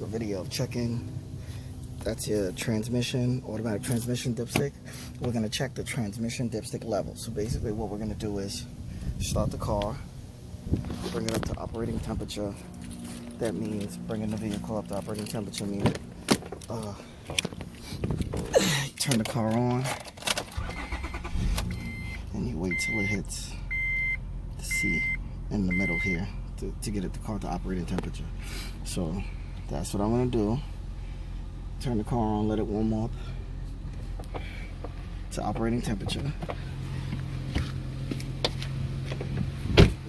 take a video of checking. That's your transmission, automatic transmission dipstick. We're gonna check the transmission dipstick level. So basically what we're gonna do is start the car, bring it up to operating temperature. That means bringing the vehicle up to operating temperature means turn the car on and you wait till it hits the C in the middle here to get the car to operating temperature. So that's what I'm gonna do. Turn the car on, let it warm up to operating temperature.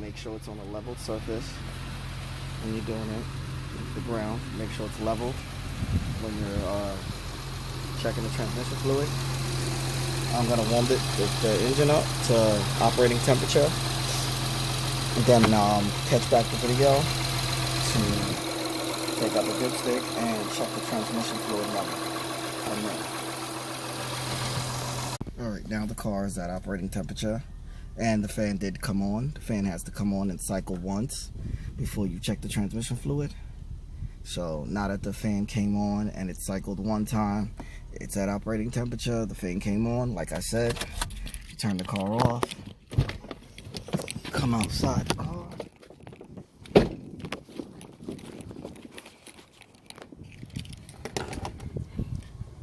Make sure it's on a level surface when you're doing it. The ground, make sure it's level when you're checking the transmission fluid. I'm gonna warm the engine up to operating temperature, and then catch back the video to take out the dipstick and check the transmission fluid level. Alright, now the car is at operating temperature and the fan did come on. The fan has to come on and cycle once before you check the transmission fluid. So now that the fan came on and it cycled one time, it's at operating temperature. The fan came on, like I said. You turn the car off, come outside the car.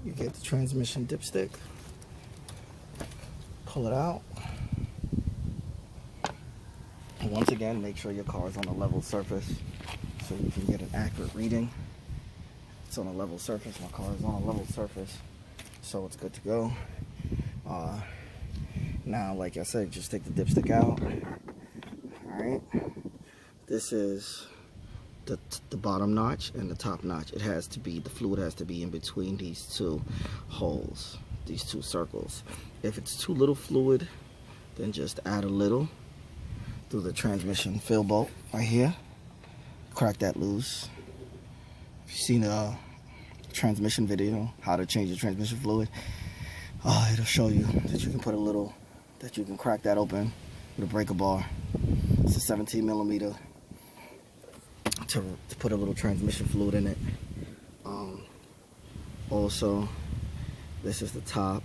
You get the transmission dipstick, pull it out. And once again, make sure your car is on a level surface so you can get an accurate reading. It's on a level surface. My car is on a level surface, so it's good to go. Now, like I said, just take the dipstick out. Alright, this is the bottom notch and the top notch. It has to be, the fluid has to be in between these two holes, these two circles. If it's too little fluid, then just add a little through the transmission fill bolt right here. Crack that loose. If you've seen a transmission video, how to change the transmission fluid, it'll show you that you can put a little, that you can crack that open with a breaker bar. It's a 17 millimeter to put a little transmission fluid in it. Also, this is the top,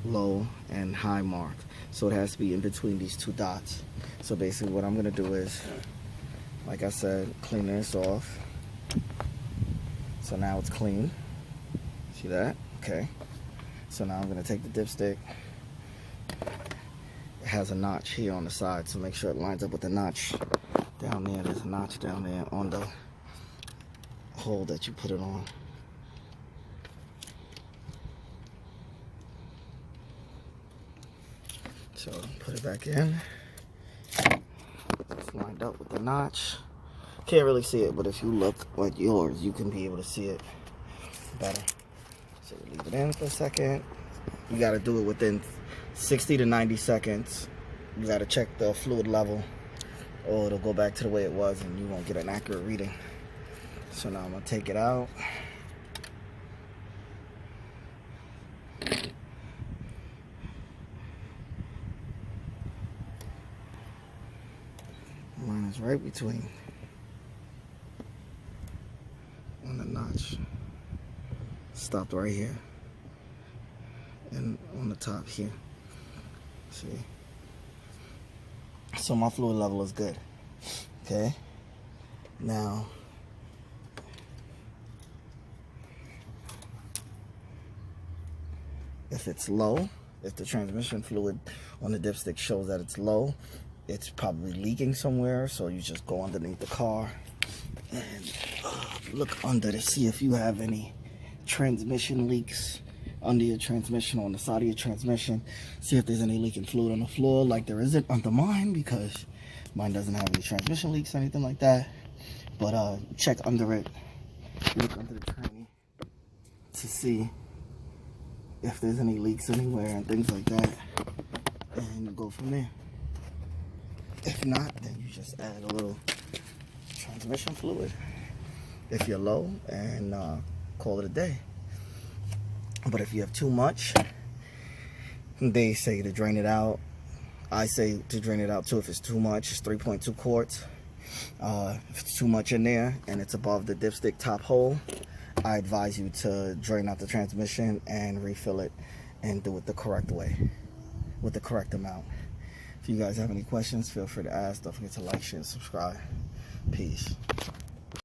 low, and high mark. So it has to be in between these two dots. So basically what I'm gonna do is, like I said, clean this off. So now it's clean. See that? Okay. So now I'm gonna take the dipstick. It has a notch here on the side, so make sure it lines up with the notch down there. There's a notch down there on the hole that you put it on. So put it back in. It's lined up with the notch. Can't really see it, but if you look at yours, you can be able to see it better. So leave it in for a second. You got to do it within 60 to 90 seconds. You got to check the fluid level, or it'll go back to the way it was and you won't get an accurate reading. So now I'm going to take it out. Line is right between on the notch. Stopped right here and on the top here. See? So my fluid level is good. Okay. Now if it's low, if the transmission fluid on the dipstick shows that it's low, it's probably leaking somewhere. So you just go underneath the car and look under to see if you have any transmission leaks under your transmission, on the side of your transmission. See if there's any leaking fluid on the floor, like there isn't under mine, because mine doesn't have any transmission leaks or anything like that. But check under it, look under the tranny to see if there's any leaks anywhere and things like that, and you go from there. If not, then you just add a little transmission fluid if you're low, and call it a day. But if you have too much, they say to drain it out. I say to drain it out too if it's too much. It's 3.2 quarts. If it's too much in there and it's above the dipstick top hole, I advise you to drain out the transmission and refill it and do it the correct way, with the correct amount. If you guys have any questions, feel free to ask. Don't forget to like, share, and subscribe. Peace.